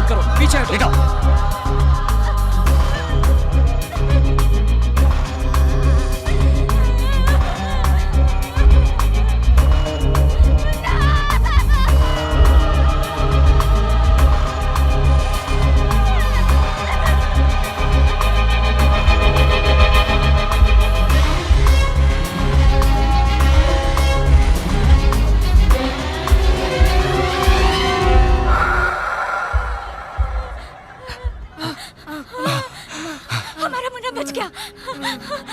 करो, पीछे हटो।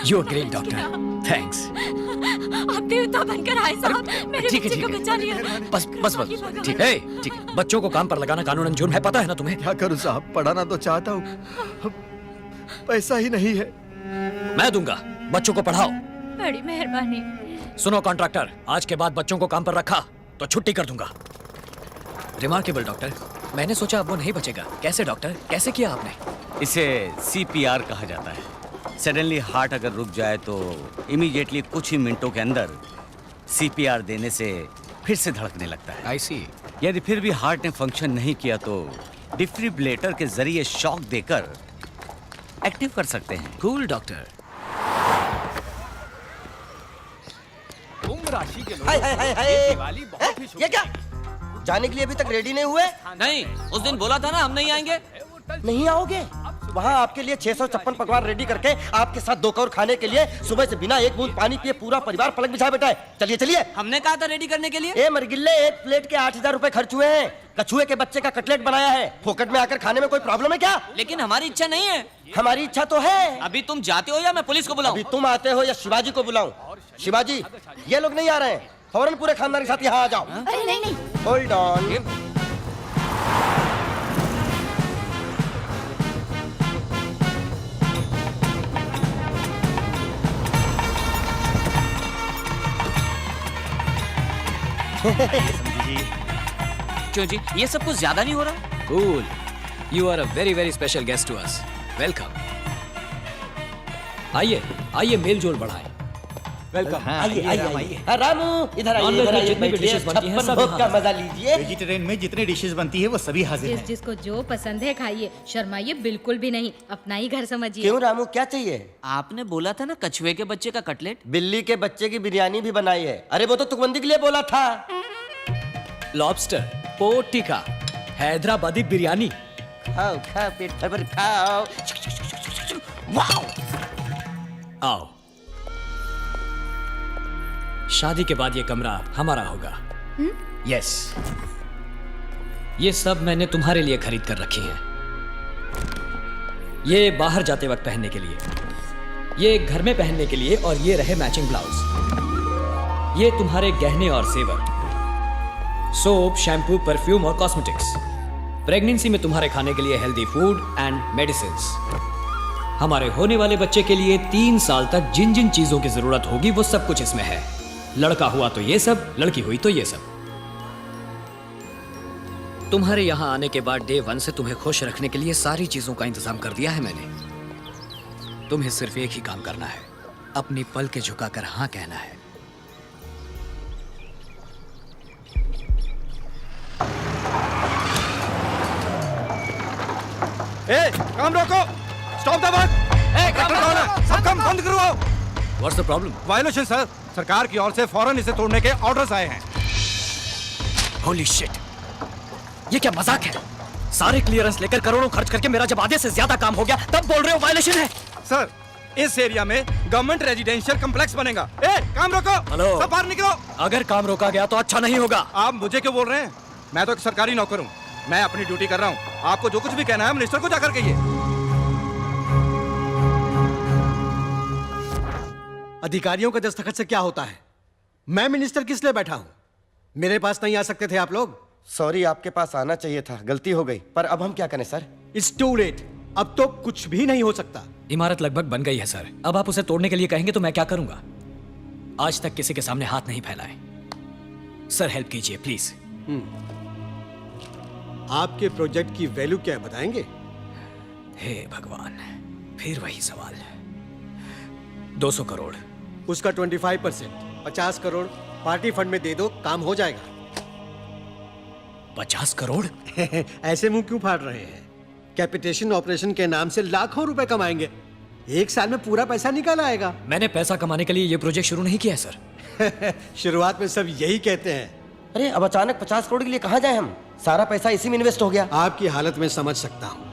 You're great, doctor. Thanks. आप देवता बनकर आए साहब, मेरे बच्चे को बचा लिया। बस ठीक है, ठीक है। बच्चों को काम पर लगाना कानूनन जुर्म है, पता है ना तुम्हें? क्या करूं साहब, पढ़ाना तो चाहता हूँ, पैसा ही नहीं है। मैं दूंगा, बच्चों को पढ़ाओ। बड़ी मेहरबानी। सुनो कॉन्ट्रैक्टर, आज के बाद बच्चों को काम पर रखा तो छुट्टी कर दूंगा। रिमार्केबल डॉक्टर, मैंने सोचा अब वो नहीं बचेगा। कैसे डॉक्टर, कैसे किया आपने? इसे CPR कहा जाता है। सडनली हार्ट अगर रुक जाए तो इमीडिएटली कुछ ही मिनटों के अंदर CPR देने से फिर से धड़कने लगता है। आई सी। यदि फिर भी हार्ट ने फंक्शन नहीं किया तो डिफिब्रिलेटर के जरिए शॉक देकर एक्टिव कर सकते हैं। Cool doctor. राशि के लोग दिवाली बहुत ही ये क्या जाने के लिए अभी तक रेडी नहीं हुए? नहीं, उस दिन बोला था ना हम नहीं आएंगे। नहीं आओगे? वहाँ आपके लिए 656 पकवान रेडी करके आपके साथ 2 कौर खाने के लिए सुबह से बिना एक बूंद पानी पिए पूरा परिवार पलक बिछा बैठा है। चलिए चलिए। हमने कहा था रेडी करने के लिए। ए मरगिल्ले, एक प्लेट के 8000 रुपए खर्च हुए हैं। कछुए के बच्चे का कटलेट बनाया है, फोकट में आकर खाने में कोई प्रॉब्लम है क्या? लेकिन हमारी इच्छा नहीं है। हमारी इच्छा तो है। अभी तुम जाते हो या मैं पुलिस को बुलाऊं? अभी तुम आते हो या शिवाजी को बुलाऊं? शिवाजी, ये लोग नहीं आ रहे हैं, फौरन पूरे खानदान के साथ यहाँ आ जाओ। अरे नहीं। Hold on. क्यों जी, ये सब कुछ ज्यादा नहीं हो रहा? Cool. You are a very very special guest to us. Welcome. आइए आइए, मेल जोल बढ़ाएं। वेलकम। आइए आइए। रामू इधर आइए, इधर आइए, जितनी भी बैठिए, डिशेस बनती हैं, 56 सब भोग का मजा लीजिए। वेजिटेरियन में जितनी डिशेस बनती है वो सभी हाजिर हैं। जिसको जो पसंद है खाइए, शर्माइए बिल्कुल भी नहीं, अपना ही घर समझिए। क्यों रामू, क्या चाहिए? आपने बोला था ना कछुए के बच्चे का कटलेट। बिल्ली के बच्चे की बिरयानी भी बनाई है। अरे वो तो तुकबंदी के लिए बोला था। Lobster, pork tikka, Hyderabadi biryani. खाओ खाओ, पेट भर भर खाओ। वाओ। आओ। शादी के बाद ये कमरा हमारा होगा। यस। ये सब मैंने तुम्हारे लिए खरीद कर रखी है। ये बाहर जाते वक्त पहनने के लिए, ये घर में पहनने के लिए, और ये रहे मैचिंग ब्लाउज। ये तुम्हारे गहने और सेवर, सोप, शैम्पू, परफ्यूम और कॉस्मेटिक्स। प्रेगनेंसी में तुम्हारे खाने के लिए हेल्दी फूड एंड मेडिसिन्स। हमारे होने वाले बच्चे के लिए 3 साल तक जिन जिन चीजों की जरूरत होगी वो सब कुछ इसमें है। लड़का हुआ तो ये सब, लड़की हुई तो ये सब। तुम्हारे यहां आने के बाद डे 1 से तुम्हें खुश रखने के लिए सारी चीजों का इंतजाम कर दिया है मैंने। तुम्हें सिर्फ एक ही काम करना है, अपनी पल के झुकाकर हाँ कहना है। ए, काम रोको, स्टॉप द वर्क। सब काम बंद करवाओ। What's the problem? Violation sir, सरकार की ओर से फौरन इसे तोड़ने के ऑर्डर्स आए हैं। Holy shit! ये क्या मजाक है? सारे क्लियरेंस लेकर करोड़ों खर्च करके मेरा जब आधे से ज्यादा काम हो गया तब बोल रहे हो वायलेशन है? सर, इस एरिया में गवर्नमेंट रेजिडेंशियल कॉम्प्लेक्स बनेगा। ए, काम रोको। हेलो। सब बाहर निकलो। अगर काम रोका गया तो अच्छा नहीं होगा। आप मुझे क्यों बोल रहे हैं? मैं तो एक सरकारी नौकर हूँ, मैं अपनी ड्यूटी कर रहा हूँ। आपको जो कुछ भी कहना है मिनिस्टर को जाकर कहिए। अधिकारियों के दस्तखत से क्या होता है? मैं मिनिस्टर किस लिए बैठा हूं? मेरे पास नहीं आ सकते थे आप लोग? सॉरी, आपके पास आना चाहिए था, गलती हो गई। पर अब हम क्या करें सर? It's to late. अब तो कुछ भी नहीं हो सकता। इमारत लगभग बन गई है सर। अब आप उसे तोड़ने के लिए कहेंगे तो मैं क्या करूंगा? आज तक किसी के सामने हाथ नहीं फैलाए। सर हेल्प कीजिए प्लीज। आपके प्रोजेक्ट की वैल्यू क्या है बताएंगे? हे भगवान, फिर वही सवाल। 200 करोड़। उसका 25%, 50 करोड़ पार्टी फंड में दे दो, काम हो जाएगा। 50 करोड़? ऐसे मुंह क्यों फाड़ रहे हैं? कैपिटेशन ऑपरेशन के नाम से लाखों रुपए कमाएंगे। एक साल में पूरा पैसा निकल आएगा। मैंने पैसा कमाने के लिए ये प्रोजेक्ट शुरू नहीं किया है सर। शुरुआत में सब यही कहते हैं। अरे अब अचानक 50 करोड़ के लिए कहाँ जाए हम? सारा पैसा इसी में इन्वेस्ट हो गया। आपकी हालत में समझ सकता हूँ।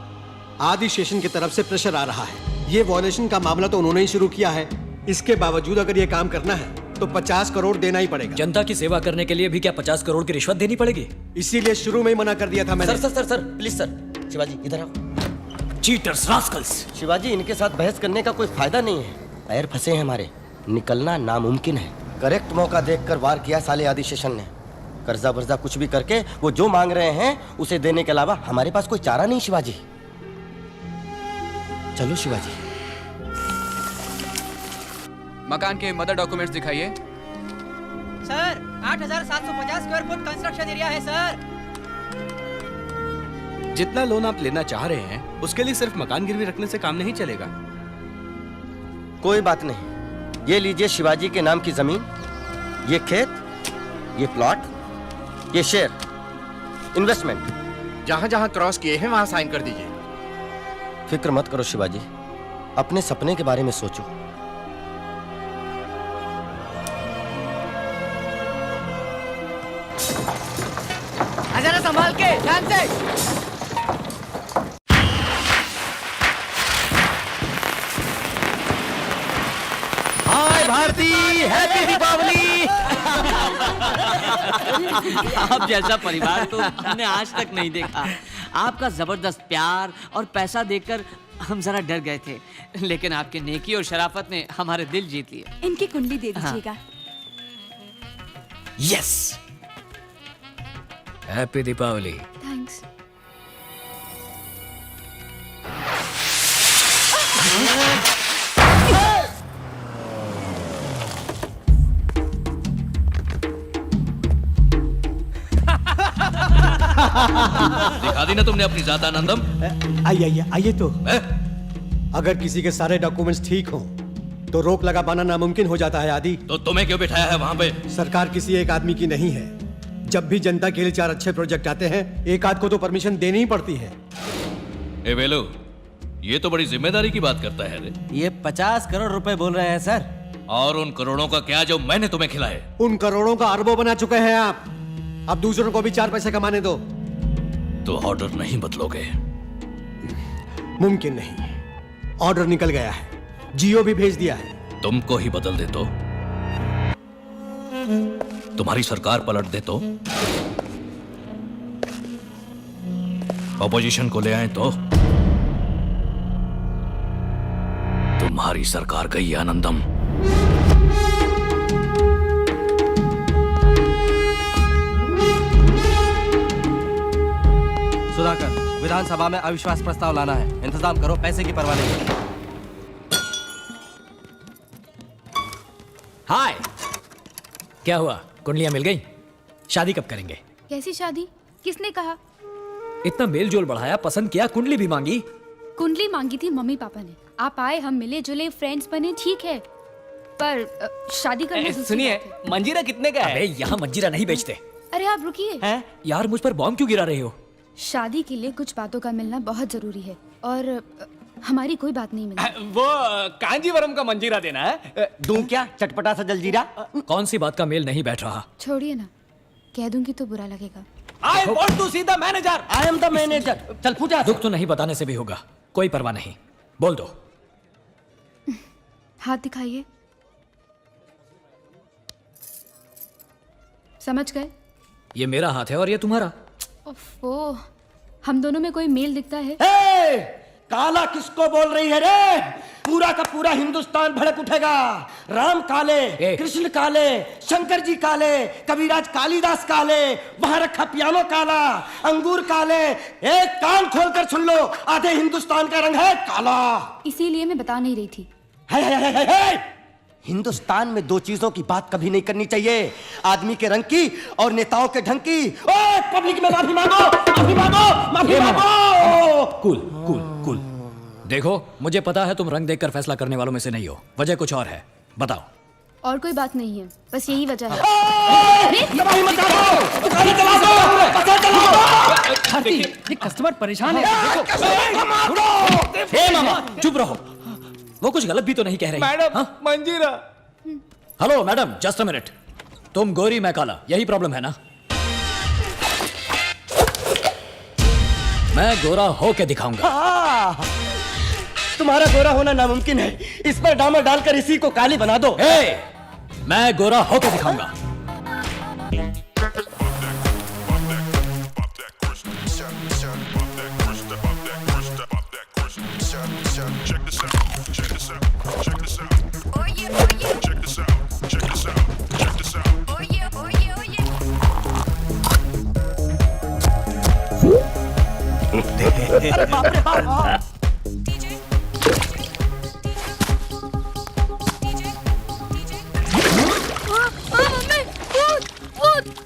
आदि स्टेशन की तरफ से प्रेशर आ रहा है। ये वॉयलेशन का मामला तो उन्होंने ही शुरू किया है। इसके बावजूद अगर ये काम करना है तो 50 करोड़ देना ही पड़ेगा। जनता की सेवा करने के लिए भी क्या 50 करोड़ की रिश्वत देनी पड़ेगी? इसीलिए शुरू में ही मना कर दिया था मैंने। सर प्लीज सर, शिवाजी इधर आओ। Cheaters, Rascals. शिवाजी, इनके साथ बहस करने का कोई फायदा नहीं है। पैर फंसे हैं हमारे, निकलना नामुमकिन है। करेक्ट मौका देखकर वार किया साले आदि शेषन ने। कर्जा वर्जा कुछ भी करके वो जो मांग रहे हैं उसे देने के अलावा हमारे पास कोई चारा नहीं। शिवाजी चलो शिवाजी। मकान के मदर डॉक्यूमेंट्स दिखाइए। Sir 8,750 square foot construction area है सर। जितना लोन आप लेना चाह रहे हैं उसके लिए सिर्फ मकान गिरवी रखने से काम नहीं चलेगा। कोई बात नहीं, ये लीजिए शिवाजी के नाम की जमीन, ये खेत, ये प्लॉट, ये शेयर, इन्वेस्टमेंट। जहां जहां क्रॉस किए हैं वहां साइन कर दीजिए। फिक्र मत करो शिवाजी, अपने सपने के बारे में सोचो। जरा संभाल के, ध्यान से। हाय भारती, हैप्पी दीपावली। आप जैसा परिवार तो हमने आज तक नहीं देखा। आपका जबरदस्त प्यार और पैसा देखकर हम जरा डर गए थे, लेकिन आपके नेकी और शराफत ने हमारे दिल जीत लिए। इनकी कुंडली दे दीजिएगा। Yes, happy Deepawali. थैंक्स। दिखा दी ना तुमने अपनी जात आनंदम। आइए तो। अगर किसी के सारे डॉक्यूमेंट्स ठीक हों तो रोक लगा पाना नामुमकिन हो जाता है आदि। तो तुम्हें क्यों बिठाया है वहां पे? सरकार किसी एक आदमी की नहीं है। जब भी जनता के लिए 4 अच्छे प्रोजेक्ट आते हैं, एक आध को तो परमिशन देनी ही पड़ती है। ए वेलो, ये तो बड़ी जिम्मेदारी की बात करता है रे। ये 50 करोड़ रुपए बोल रहे हैं सर। और उन करोड़ों का क्या जो मैंने तुम्हें खिलाए? उन करोड़ों का अरबों बना चुके हैं आप। अब दूसरों को भी 4 पैसे कमाने दो। तो ऑर्डर नहीं बदलोगे? मुमकिन नहीं। ऑर्डर निकल गया है, जियो भी भेज दिया है। तुमको ही बदल दे तो? तुम्हारी सरकार पलट दे तो? ऑपोजिशन को ले आए तो? तुम्हारी सरकार गई आनंदम। सुधाकर, विधानसभा में अविश्वास प्रस्ताव लाना है। इंतजाम करो, पैसे की परवाह नहीं। हाय, क्या हुआ? कुंडलियां मिल गई? शादी कब करेंगे? कैसी शादी? किसने कहा? इतना मेल जोल बढ़ाया, पसंद किया, कुंडली भी मांगी। कुंडली मांगी थी मम्मी पापा ने। आप आए, हम मिले जुले, फ्रेंड्स बने, ठीक है, पर शादी करना दूसरी सुनिए, बात है। मंजीरा कितने का है? अबे यहाँ मंजीरा नहीं बेचते। अरे आप रुकिए। यार मुझ पर बॉम्ब क्यों गिरा रहे हो? शादी के लिए कुछ बातों का मिलना बहुत जरूरी है और हमारी कोई बात नहीं मिली। वो कांजीवरम का मंजीरा देना है। दूं क्या चटपटा सा जलजीरा? कौन सी बात का मेल नहीं बैठ रहा? छोड़िए ना, कह दूंगी तो बुरा लगेगा। I want to see the manager. I am the manager. चल फूटा। दुख तो नहीं बताने से भी होगा, कोई परवाह नहीं, बोल दो। हाथ दिखाइए। समझ गए? ये मेरा हाथ है और ये तुम्हारा। ओफो, हम दोनों में कोई मेल दिखता है? ए, काला किसको बोल रही है रे? पूरा का पूरा हिंदुस्तान भड़क उठेगा। राम काले, कृष्ण काले, शंकर जी काले, कविराज कालिदास काले, वहां रखा पियानो काला, अंगूर काले। एक कान खोलकर सुन लो, आधे हिंदुस्तान का रंग है काला। इसीलिए मैं बता नहीं रही थी। है। हिंदुस्तान में 2 चीजों की बात कभी नहीं करनी चाहिए, आदमी के रंग की और नेताओं के ढंग की। ओए पब्लिक में माफी मांगो, माफी मांगो, माफी मांगो। Cool cool cool. देखो, मुझे पता है तुम रंग देखकर फैसला करने वालों में से नहीं हो, वजह कुछ और है, बताओ। और कोई बात नहीं है, बस यही वजह है। तबाही मचा दो, दुकान चला दो, पता चलाओ। भारती, ये कस्टमर परेशान है। हे मामा, चुप रहो। वो कुछ गलत भी तो नहीं कह रही। मैडम, हाँ? मंजीरा। Hello madam, just a minute. तुम गोरी, मैं काला, यही प्रॉब्लम है ना? मैं गोरा होके दिखाऊंगा। तुम्हारा गोरा होना नामुमकिन है। इस पर डामर डालकर इसी को काली बना दो। मैं गोरा होके दिखाऊंगा। अरे बाप रे बाप।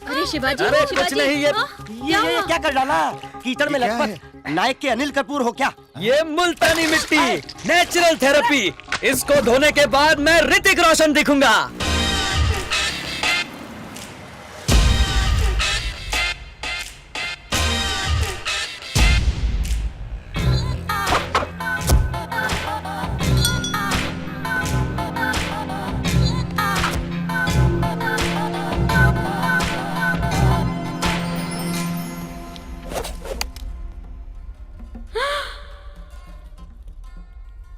अरे शिवाजी, अरे कुछ शिवाजी, नहीं, हाँ? ये क्या कर डाला? कीचड़ में लटपट। नायक के अनिल कपूर हो क्या? ये मुल्तानी मिट्टी, नेचुरल थेरेपी। इसको धोने के बाद मैं ऋतिक रोशन दिखूंगा।